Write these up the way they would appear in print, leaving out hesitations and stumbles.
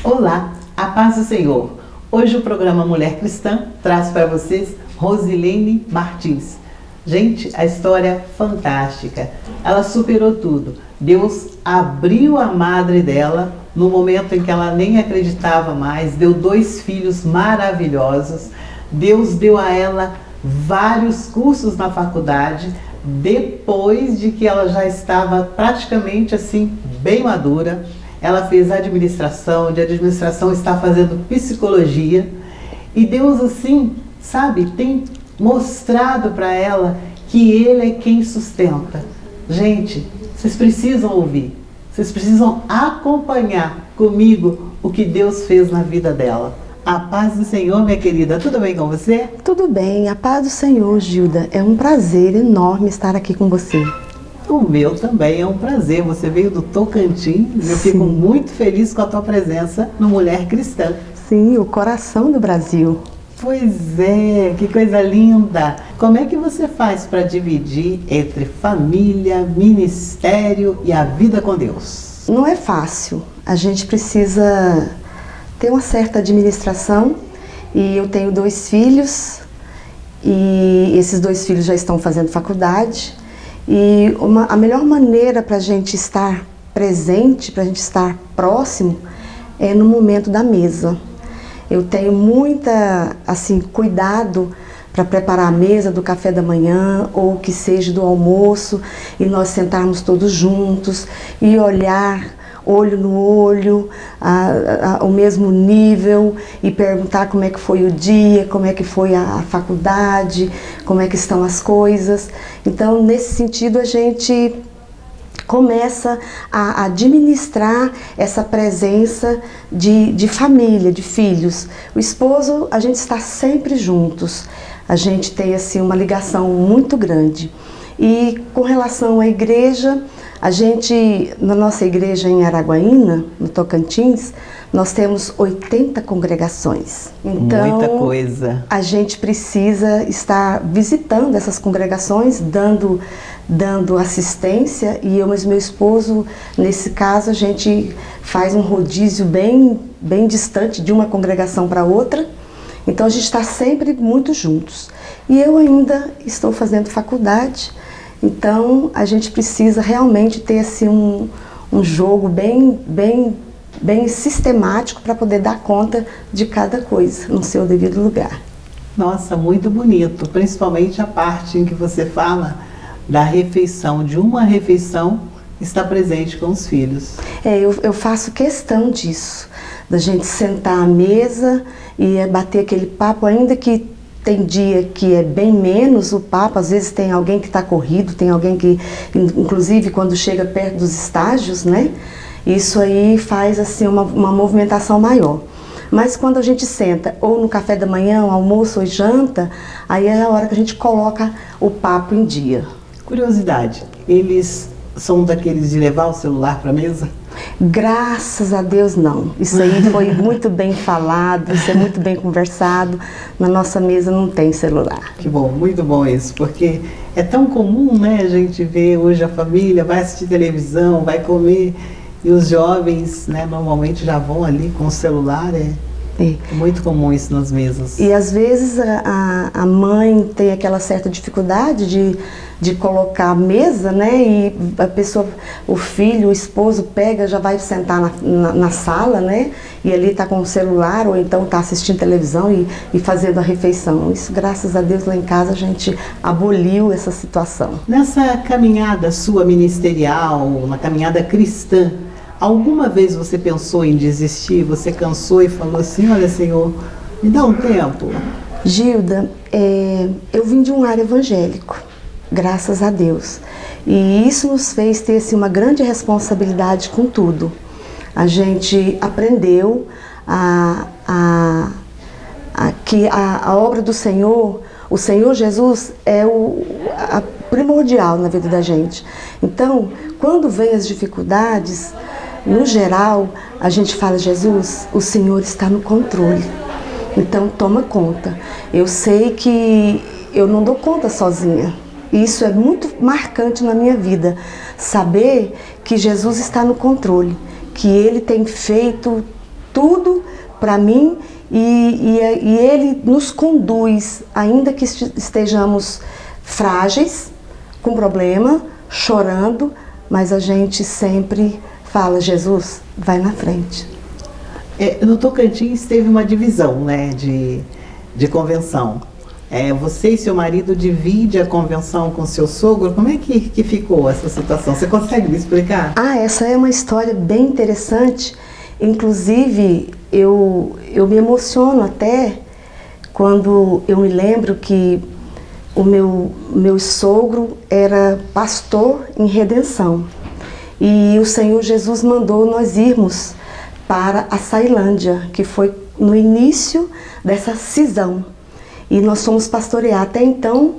Olá, a paz do Senhor. Hoje o programa Mulher Cristã traz para vocês Rosilene Martins. Gente, a história é fantástica. Ela superou tudo. Deus abriu a madre dela no momento em que ela nem acreditava mais, deu 2 filhos maravilhosos. Deus deu a ela vários cursos na faculdade, depois de que ela já estava praticamente assim, bem madura. Ela fez administração, de administração está fazendo psicologia. E Deus assim, sabe, tem mostrado para ela que Ele é quem sustenta. Gente, vocês precisam ouvir, vocês precisam acompanhar comigo o que Deus fez na vida dela. A paz do Senhor, minha querida, tudo bem com você? Tudo bem, a paz do Senhor, Gilda. É um prazer enorme estar aqui com você. O meu também é um prazer. Você veio do Tocantins. Eu fico muito feliz com a tua presença no Mulher Cristã. Sim, o coração do Brasil. Pois é, que coisa linda. Como é que você faz para dividir entre família, ministério e a vida com Deus? Não é fácil. A gente precisa ter uma certa administração. E eu tenho 2 filhos. E esses 2 filhos já estão fazendo faculdade. E a melhor maneira para a gente estar presente, para a gente estar próximo, é no momento da mesa. Eu tenho muita, cuidado para preparar a mesa do café da manhã ou que seja do almoço e nós sentarmos todos juntos e olhar olho no olho, o mesmo nível e perguntar como é que foi o dia, como é que foi a faculdade, como é que estão as coisas. Então, nesse sentido, a gente começa a administrar essa presença de família, de filhos. O esposo, a gente está sempre juntos, a gente tem assim uma ligação muito grande. E com relação à igreja, na nossa igreja em Araguaína, no Tocantins, nós temos 80 congregações. Então, muita coisa. A gente precisa estar visitando essas congregações, dando assistência, e eu e meu esposo, nesse caso, a gente faz um rodízio bem distante de uma congregação para outra. Então a gente está sempre muito juntos. E eu ainda estou fazendo faculdade. Então, a gente precisa realmente ter assim, um jogo bem sistemático para poder dar conta de cada coisa no seu devido lugar. Nossa, muito bonito, principalmente a parte em que você fala da refeição, de uma refeição estar presente com os filhos. Eu faço questão disso, da gente sentar à mesa e bater aquele papo, ainda que tem dia que é bem menos o papo, às vezes tem alguém que está corrido, tem alguém que, inclusive quando chega perto dos estágios, né? Isso aí faz assim uma movimentação maior. Mas quando a gente senta, ou no café da manhã, almoço ou janta, aí é a hora que a gente coloca o papo em dia. Curiosidade, eles são daqueles de levar o celular para a mesa? Graças a Deus não. Isso aí foi muito bem falado, isso é muito bem conversado. Na nossa mesa não tem celular. Que bom, muito bom isso, porque é tão comum, né, a gente ver hoje a família vai assistir televisão, vai comer, e os jovens, né, normalmente já vão ali com o celular, é muito comum isso nas mesas. E às vezes a mãe tem aquela certa dificuldade de colocar a mesa, né? E a pessoa, o filho, o esposo pega, já vai sentar na sala, né? E ali está com o celular ou então está assistindo televisão e fazendo a refeição. Isso, graças a Deus, lá em casa a gente aboliu essa situação. Nessa caminhada sua ministerial, na caminhada cristã, alguma vez você pensou em desistir? Você cansou e falou assim, olha Senhor, me dá um tempo? Gilda, eu vim de um lar evangélico, graças a Deus. E isso nos fez ter assim, uma grande responsabilidade com tudo. A gente aprendeu que a obra do Senhor, o Senhor Jesus é a primordial na vida da gente. Então, quando vem as dificuldades, no geral, a gente fala, Jesus, o Senhor está no controle, então toma conta. Eu sei que eu não dou conta sozinha. Isso é muito marcante na minha vida, saber que Jesus está no controle, que Ele tem feito tudo para mim e Ele nos conduz, ainda que estejamos frágeis, com problema, chorando, mas a gente sempre fala, Jesus, vai na frente. No Tocantins teve uma divisão, né, de convenção. Você e seu marido dividem a convenção com seu sogro. Como é que ficou essa situação? Você consegue me explicar? Essa é uma história bem interessante. Inclusive, eu me emociono até quando eu me lembro que o meu sogro era pastor em Redenção. E o Senhor Jesus mandou nós irmos para a Ceilândia, que foi no início dessa cisão. E nós fomos pastorear. Até então,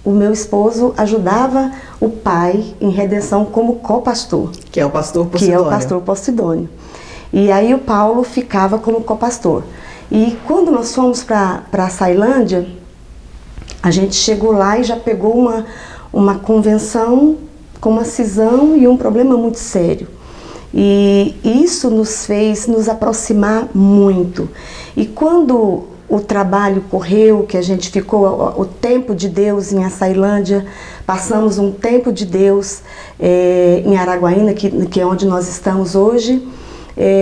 o meu esposo ajudava o pai em Redenção como co-pastor. Que é o pastor Posidônio. Que é o pastor Posidônio. E aí o Paulo ficava como co-pastor. E quando nós fomos para a Ceilândia, a gente chegou lá e já pegou uma convenção com uma cisão e um problema muito sério. E isso nos fez nos aproximar muito. E quando o trabalho correu, que a gente ficou o tempo de Deus em Açailândia, passamos um tempo de Deus em Araguaína, que é onde nós estamos hoje,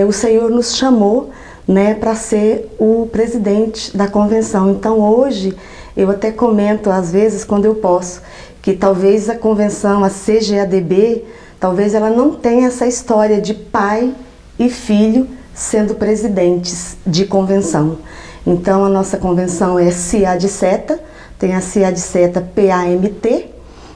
o Senhor nos chamou, né, para ser o presidente da convenção. Então hoje, eu até comento às vezes, quando eu posso, que talvez a convenção, a CGADB, talvez ela não tenha essa história de pai e filho sendo presidentes de convenção. Então a nossa convenção é CIA de Seta, tem a CIA de Seta PAMT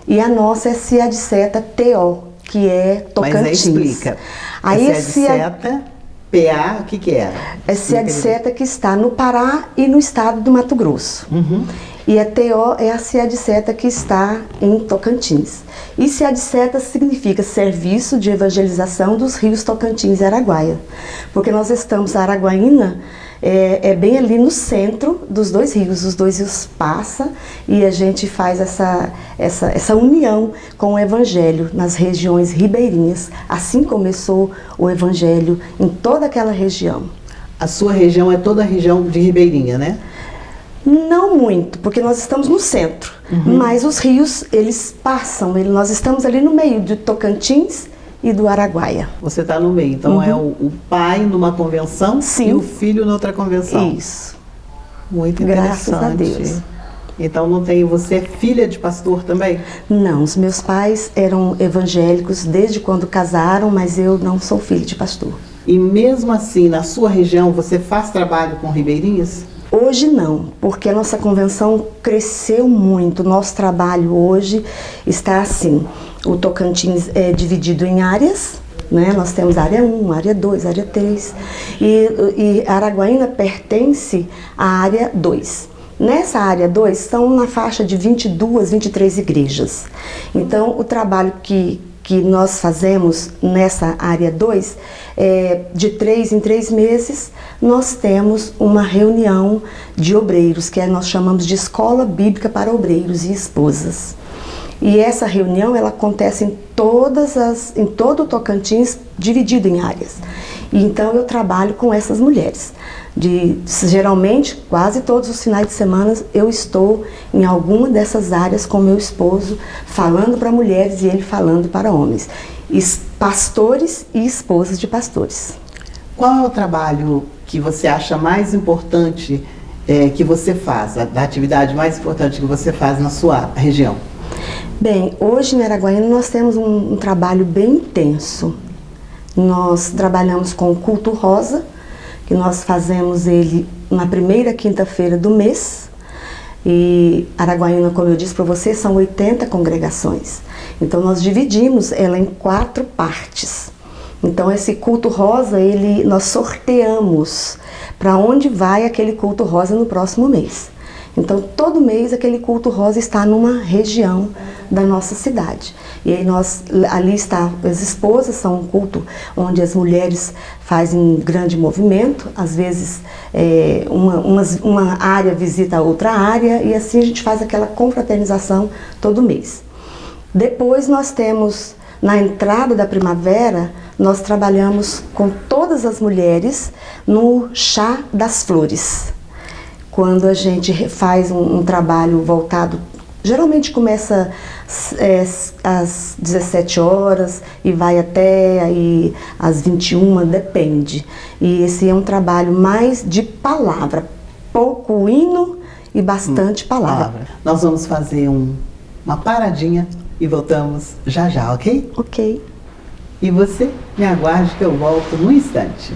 e a nossa é CIA de Seta TO, que é Tocantins. Mas aí explica. Aí a CIA de Seta, PA, o que é? É CIA de Seta que está no Pará e no estado do Mato Grosso. Uhum. E a TO é a CIA de Seta que está em Tocantins. E CIA de Seta significa Serviço de Evangelização dos Rios Tocantins e Araguaia. Porque nós estamos, a Araguaína é bem ali no centro dos dois rios. Os dois rios passam e a gente faz essa união com o Evangelho nas regiões ribeirinhas. Assim começou o Evangelho em toda aquela região. A sua região é toda a região de ribeirinha, né? Não muito, porque nós estamos no centro, mas os rios, eles passam, nós estamos ali no meio de Tocantins e do Araguaia. Você está no meio, então é o pai numa convenção. Sim. E o filho noutra convenção. Isso. Muito interessante. Graças a Deus. Então não tem, você é filha de pastor também? Não, os meus pais eram evangélicos desde quando casaram, mas eu não sou filha de pastor. E mesmo assim, na sua região, você faz trabalho com ribeirinhas? Hoje não, porque a nossa convenção cresceu muito. Nosso trabalho hoje está assim. O Tocantins é dividido em áreas, né? Nós temos área 1, área 2, área 3. E Araguaína pertence à área 2. Nessa área 2 são na faixa de 22, 23 igrejas. Então, o trabalho que nós fazemos nessa área 2, de 3 em 3 meses, nós temos uma reunião de obreiros, que nós chamamos de Escola Bíblica para Obreiros e Esposas. E essa reunião, ela acontece em todo o Tocantins, dividido em áreas. E então eu trabalho com essas mulheres. Geralmente, quase todos os finais de semana, eu estou em alguma dessas áreas com meu esposo, falando para mulheres e ele falando para homens. Pastores e esposas de pastores. Qual é o trabalho que você acha mais importante que você faz, a atividade mais importante que você faz na sua região? Bem, hoje em Araguaína nós temos um trabalho bem intenso. Nós trabalhamos com o Culto Rosa, que nós fazemos ele na primeira quinta-feira do mês. E Araguaína, como eu disse para você, são 80 congregações. Então nós dividimos ela em 4 partes. Então esse culto rosa, nós sorteamos para onde vai aquele culto rosa no próximo mês. Então todo mês aquele culto rosa está numa região da nossa cidade. E aí ali está, as esposas são um culto onde as mulheres fazem grande movimento, às vezes uma área visita a outra área e assim a gente faz aquela confraternização todo mês. Depois nós temos na entrada da primavera, nós trabalhamos com todas as mulheres no chá das flores. Quando a gente faz um trabalho voltado, geralmente começa às 17 horas e vai até aí às 21, depende. E esse é um trabalho mais de palavra, pouco hino e bastante palavra. Nós vamos fazer uma paradinha e voltamos já já, ok? Ok. E você me aguarde que eu volto num instante.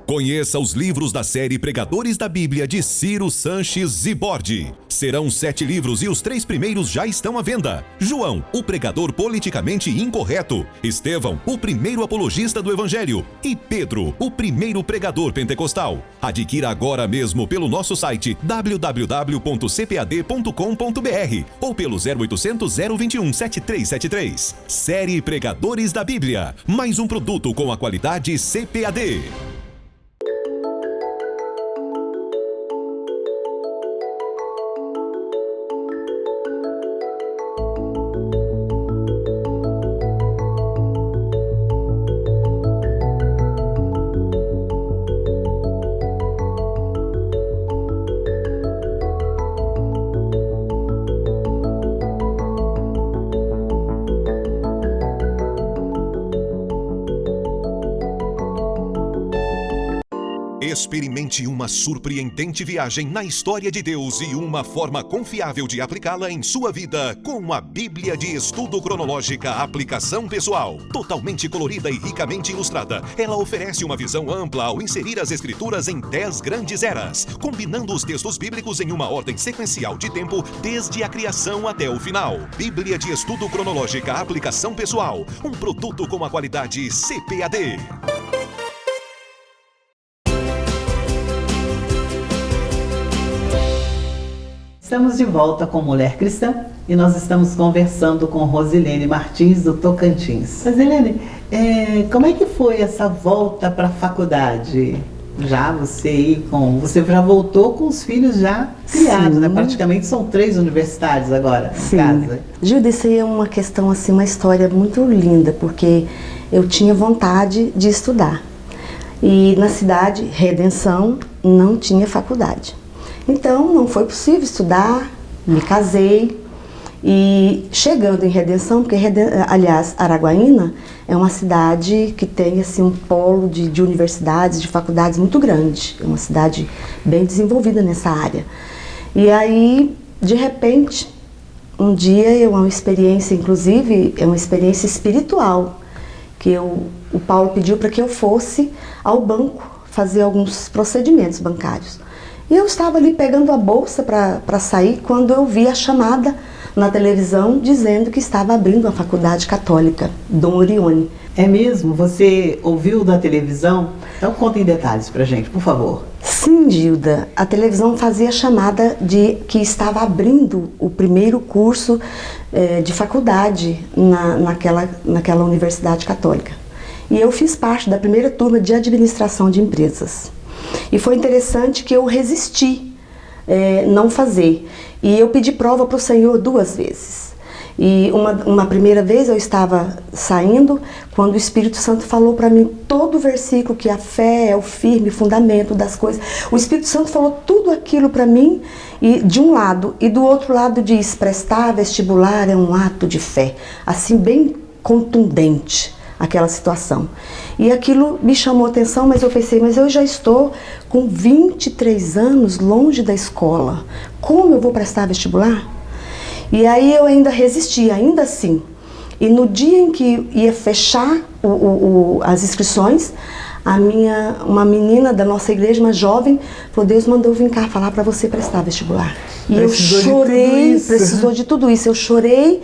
Conheça os livros da série Pregadores da Bíblia de Ciro Sanches Zibordi. Serão 7 livros e os 3 primeiros já estão à venda. João, o pregador politicamente incorreto. Estevão, o primeiro apologista do Evangelho. E Pedro, o primeiro pregador pentecostal. Adquira agora mesmo pelo nosso site www.cpad.com.br ou pelo 0800 021 7373. Série Pregadores da Bíblia. Mais um produto com a qualidade CPAD. Experimente uma surpreendente viagem na história de Deus e uma forma confiável de aplicá-la em sua vida com a Bíblia de Estudo Cronológica Aplicação Pessoal. Totalmente colorida e ricamente ilustrada, ela oferece uma visão ampla ao inserir as Escrituras em 10 grandes eras, combinando os textos bíblicos em uma ordem sequencial de tempo desde a criação até o final. Bíblia de Estudo Cronológica Aplicação Pessoal, um produto com a qualidade CPAD. Estamos de volta com Mulher Cristã e nós estamos conversando com Rosilene Martins, do Tocantins. Rosilene, como é que foi essa volta para a faculdade? Você já voltou com os filhos já criados, né? Praticamente são 3 universitários agora em casa. Gilda, isso aí é uma questão, assim, uma história muito linda, porque eu tinha vontade de estudar. E na cidade, Redenção, não tinha faculdade. Então, não foi possível estudar, me casei e chegando em Redenção, porque, aliás, Araguaína é uma cidade que tem assim, um polo de universidades, de faculdades muito grande, é uma cidade bem desenvolvida nessa área. E aí, de repente, um dia, uma experiência, inclusive, é uma experiência espiritual, que o Paulo pediu para que eu fosse ao banco fazer alguns procedimentos bancários. E eu estava ali pegando a bolsa para sair quando eu vi a chamada na televisão dizendo que estava abrindo a faculdade católica, Dom Orione. É mesmo? Você ouviu da televisão? Então conta em detalhes pra gente, por favor. Sim, Gilda. A televisão fazia chamada de que estava abrindo o primeiro curso de faculdade naquela universidade católica. E eu fiz parte da primeira turma de administração de empresas. E foi interessante que eu resisti não fazer. E eu pedi prova para o Senhor 2 vezes. E uma primeira vez eu estava saindo, quando o Espírito Santo falou para mim todo o versículo, que a fé é o firme fundamento das coisas. O Espírito Santo falou tudo aquilo para mim, e de um lado, e do outro lado diz, prestar vestibular é um ato de fé. Assim, bem contundente aquela situação. E aquilo me chamou a atenção, mas eu pensei, mas eu já estou com 23 anos longe da escola. Como eu vou prestar vestibular? E aí eu ainda resisti, ainda assim. E no dia em que ia fechar as inscrições, uma menina da nossa igreja, uma jovem, falou, Deus mandou vir cá falar para você prestar vestibular. E eu chorei, precisou de tudo isso. Eu chorei.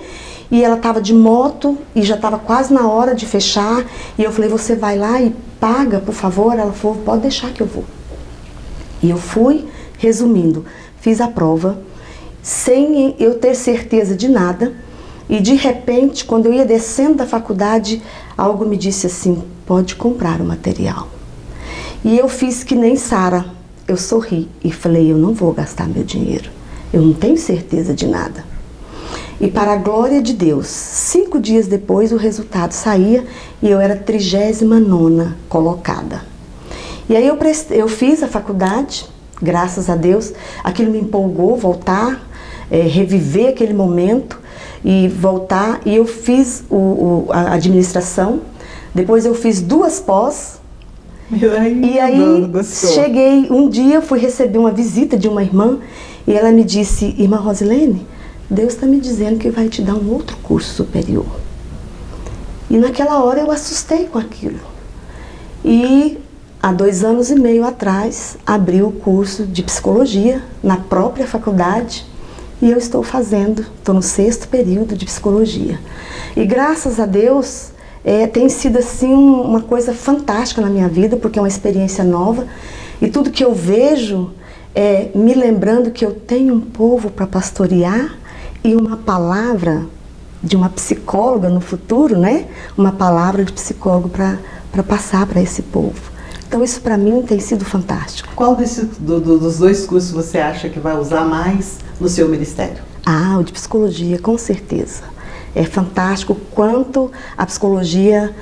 E ela estava de moto e já estava quase na hora de fechar. E eu falei, você vai lá e paga, por favor? Ela falou, pode deixar que eu vou. E eu fui, resumindo, fiz a prova, sem eu ter certeza de nada. E de repente, quando eu ia descendo da faculdade, algo me disse assim, pode comprar o material. E eu fiz que nem Sara, eu sorri e falei, eu não vou gastar meu dinheiro. Eu não tenho certeza de nada. E para a glória de Deus, 5 dias depois o resultado saía e eu era 39ª colocada. E aí eu fiz a faculdade, graças a Deus, aquilo me empolgou, voltar, reviver aquele momento e voltar. E eu fiz a administração, depois eu fiz 2 pós. E aí cheguei, um dia fui receber uma visita de uma irmã e ela me disse: irmã Rosilene, Deus está me dizendo que vai te dar um outro curso superior. E naquela hora eu assustei com aquilo. E há 2 anos e meio atrás abri o curso de psicologia na própria faculdade e eu estou no 6º período de psicologia. E graças a Deus tem sido assim uma coisa fantástica na minha vida, porque é uma experiência nova e tudo que eu vejo me lembrando que eu tenho um povo para pastorear e uma palavra de uma psicóloga no futuro, né? Uma palavra de psicólogo para passar para esse povo. Então isso para mim tem sido fantástico. Qual dos 2 cursos você acha que vai usar mais no seu ministério? Ah, o de psicologia, com certeza. É fantástico quanto a psicologia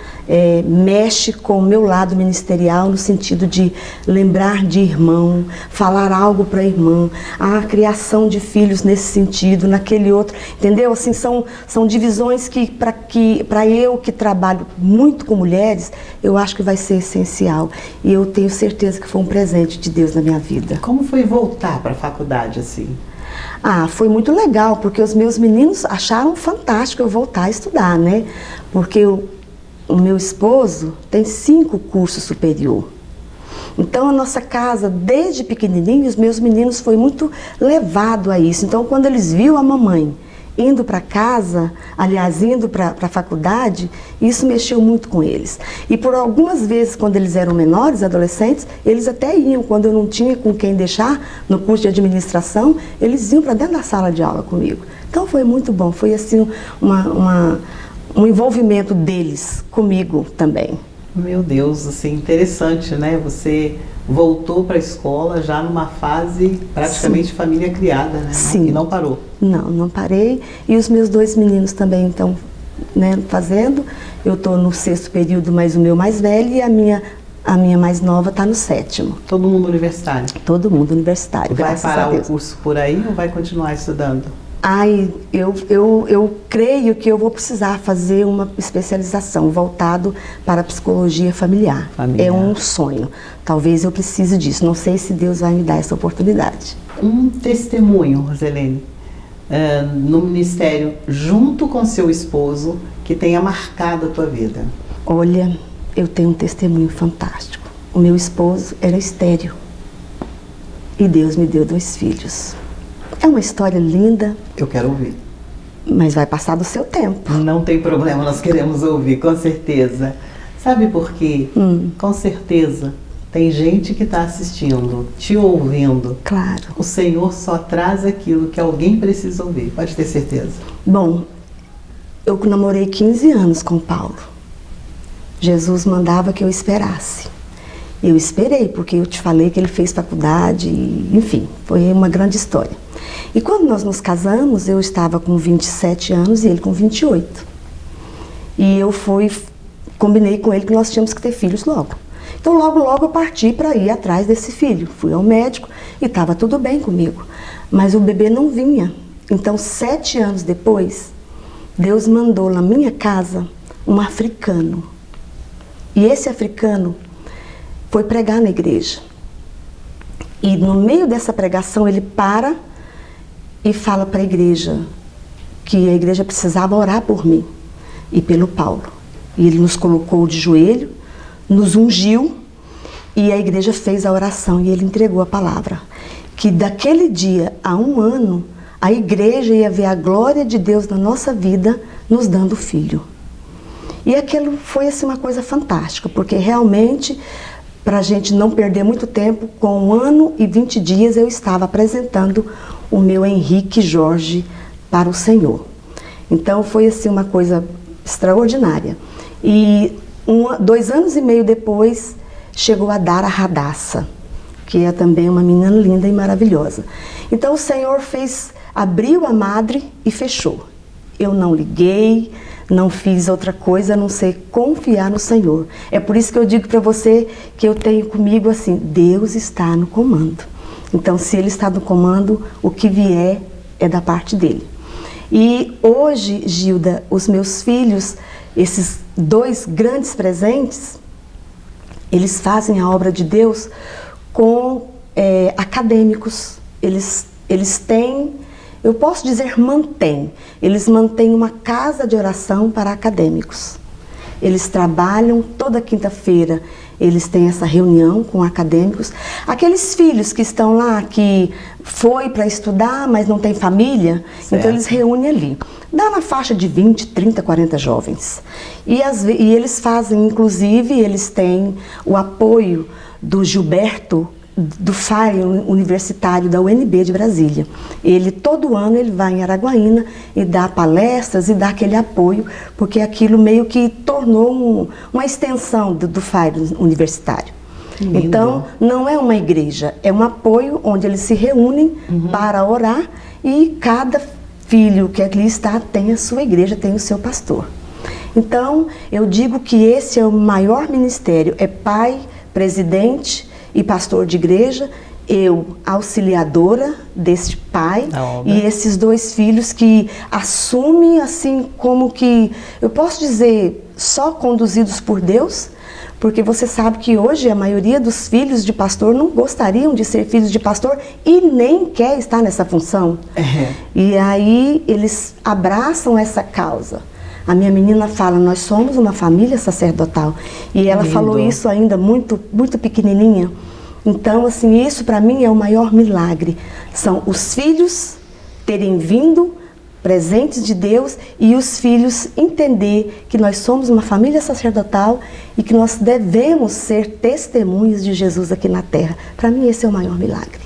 mexe com o meu lado ministerial no sentido de lembrar de irmão, falar algo para irmã, a criação de filhos nesse sentido, naquele outro, entendeu? Assim, são divisões que para eu que trabalho muito com mulheres, eu acho que vai ser essencial. E eu tenho certeza que foi um presente de Deus na minha vida. Como foi voltar para a faculdade assim? Ah, foi muito legal, porque os meus meninos acharam fantástico eu voltar a estudar, né? Porque o meu esposo tem 5 cursos superior. Então a nossa casa, desde pequenininho, os meus meninos foi muito levado a isso. Então quando eles viram a mamãe indo para casa, aliás, indo para a faculdade, isso mexeu muito com eles. E por algumas vezes, quando eles eram menores, adolescentes, eles até iam, quando eu não tinha com quem deixar, no curso de administração, eles iam para dentro da sala de aula comigo. Então foi muito bom, foi assim um envolvimento deles comigo também. Meu Deus, assim, interessante, né? Você voltou para a escola já numa fase praticamente Sim. família criada, né? Sim. E não parou. Não parei. E os meus 2 meninos também estão, né, fazendo. Eu estou no 6º período, mas o meu mais velho, e a minha mais nova está no 7º. Todo mundo universitário? Todo mundo universitário, graças a Deus. Vai parar o curso por aí ou vai continuar estudando? Ai, eu creio que eu vou precisar fazer uma especialização voltado para a psicologia familiar. É um sonho. Talvez eu precise disso. Não sei se Deus vai me dar essa oportunidade. Um testemunho, Rosilene, no ministério, junto com seu esposo, que tenha marcado a tua vida. Olha, eu tenho um testemunho fantástico. O meu esposo era estéril. E Deus me deu 2 filhos. É uma história linda. Eu quero ouvir. Mas vai passar do seu tempo. Não tem problema, nós queremos ouvir, com certeza. Sabe por quê? Com certeza, tem gente que está assistindo, te ouvindo. Claro. O Senhor só traz aquilo que alguém precisa ouvir, pode ter certeza. Bom, eu namorei 15 anos com Paulo. Jesus mandava que eu esperasse. Eu esperei, porque eu te falei que ele fez faculdade, enfim, foi uma grande história. E quando nós nos casamos, eu estava com 27 anos e ele com 28. E eu combinei com ele que nós tínhamos que ter filhos logo. Então logo eu parti para ir atrás desse filho. Fui ao médico e estava tudo bem comigo. Mas o bebê não vinha. Então 7 anos depois, Deus mandou na minha casa um africano. E esse africano foi pregar na igreja. E no meio dessa pregação ele para e fala para a igreja que a igreja precisava orar por mim e pelo Paulo. E ele nos colocou de joelho, nos ungiu e a igreja fez a oração e ele entregou a palavra. Que daquele dia a 1 ano, a igreja ia ver a glória de Deus na nossa vida, nos dando filho. E aquilo foi assim uma coisa fantástica, porque realmente, para a gente não perder muito tempo, com 1 ano e 20 dias eu estava apresentando o meu Henrique Jorge para o Senhor. Então foi assim uma coisa extraordinária. E 2 anos e meio depois chegou a Dara Radassa, que é também uma menina linda e maravilhosa. Então o Senhor abriu a madre e fechou. Eu não liguei, não fiz outra coisa a não ser confiar no Senhor. É por isso que eu digo para você que eu tenho comigo assim, Deus está no comando. Então, se Ele está no comando, o que vier é da parte dEle. E hoje, Gilda, os meus filhos, esses 2 grandes presentes, eles fazem a obra de Deus com acadêmicos. Eles têm, eu posso dizer eles mantêm uma casa de oração para acadêmicos. Eles trabalham toda quinta-feira, eles têm essa reunião com acadêmicos. Aqueles filhos que estão lá, que foi para estudar, mas não tem família, certo. Então eles reúnem ali. Dá na faixa de 20, 30, 40 jovens. E eles fazem, inclusive, eles têm o apoio do Gilberto, do FAI universitário da UNB de Brasília. Ele, todo ano, ele vai em Araguaína e dá palestras e dá aquele apoio, porque aquilo meio que tornou uma extensão do FAI universitário. Lindo. Então, não é uma igreja, é um apoio onde eles se reúnem para orar e cada filho que ali está tem a sua igreja, tem o seu pastor. Então, eu digo que esse é o maior ministério, é pai, presidente e pastor de igreja, eu auxiliadora deste pai e esses 2 filhos que assumem assim como que, eu posso dizer, só conduzidos por Deus, porque você sabe que hoje a maioria dos filhos de pastor não gostariam de ser filhos de pastor e nem quer estar nessa função. E aí eles abraçam essa causa. A minha menina fala, nós somos uma família sacerdotal. E ela falou isso ainda muito, muito pequenininha. Então, assim, isso para mim é o maior milagre. São os filhos terem vindo, presentes de Deus, e os filhos entender que nós somos uma família sacerdotal e que nós devemos ser testemunhas de Jesus aqui na terra. Para mim, esse é o maior milagre.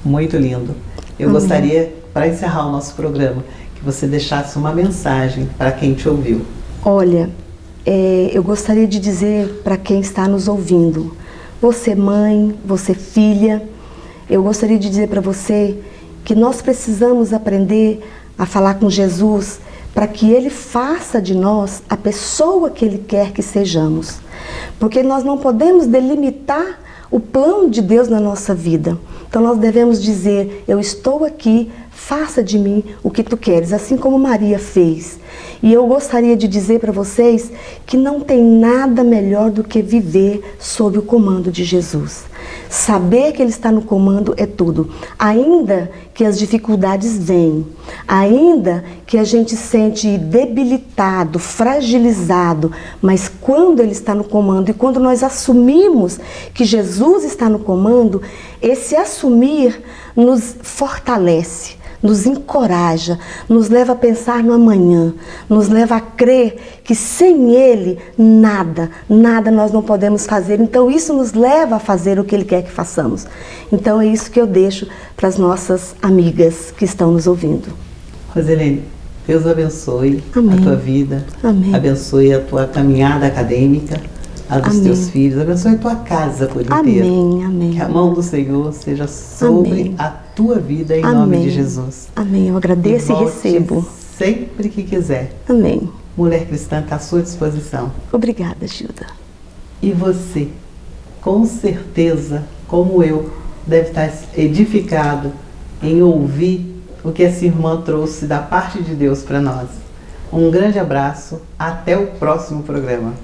Muito lindo. Eu gostaria, para encerrar o nosso programa, que você deixasse uma mensagem para quem te ouviu. Olha, eu gostaria de dizer para quem está nos ouvindo, você mãe, você filha, eu gostaria de dizer para você que nós precisamos aprender a falar com Jesus para que Ele faça de nós a pessoa que Ele quer que sejamos. Porque nós não podemos delimitar o plano de Deus na nossa vida. Então nós devemos dizer, eu estou aqui, faça de mim o que tu queres, assim como Maria fez. E eu gostaria de dizer para vocês que não tem nada melhor do que viver sob o comando de Jesus. Saber que Ele está no comando é tudo. Ainda que as dificuldades venham, ainda que a gente se sente debilitado, fragilizado, mas quando Ele está no comando e quando nós assumimos que Jesus está no comando, esse assumir nos fortalece, nos encoraja, nos leva a pensar no amanhã, nos leva a crer que sem Ele, nada nós não podemos fazer. Então isso nos leva a fazer o que Ele quer que façamos. Então é isso que eu deixo para as nossas amigas que estão nos ouvindo. Rosilene, Deus abençoe Amém. A tua vida, Amém. Abençoe a tua caminhada acadêmica, a dos Amém. Teus filhos, abençoe a tua casa por inteiro. Amém, amém. Que a mão do Senhor seja sobre Amém. a tua vida em Amém. nome de Jesus. Amém, eu agradeço e volte recebo. sempre que quiser. Amém. Mulher Cristã está à sua disposição. Obrigada, Gilda. E você, com certeza, como eu, deve estar edificado em ouvir o que essa irmã trouxe da parte de Deus para nós. Um grande abraço, até o próximo programa.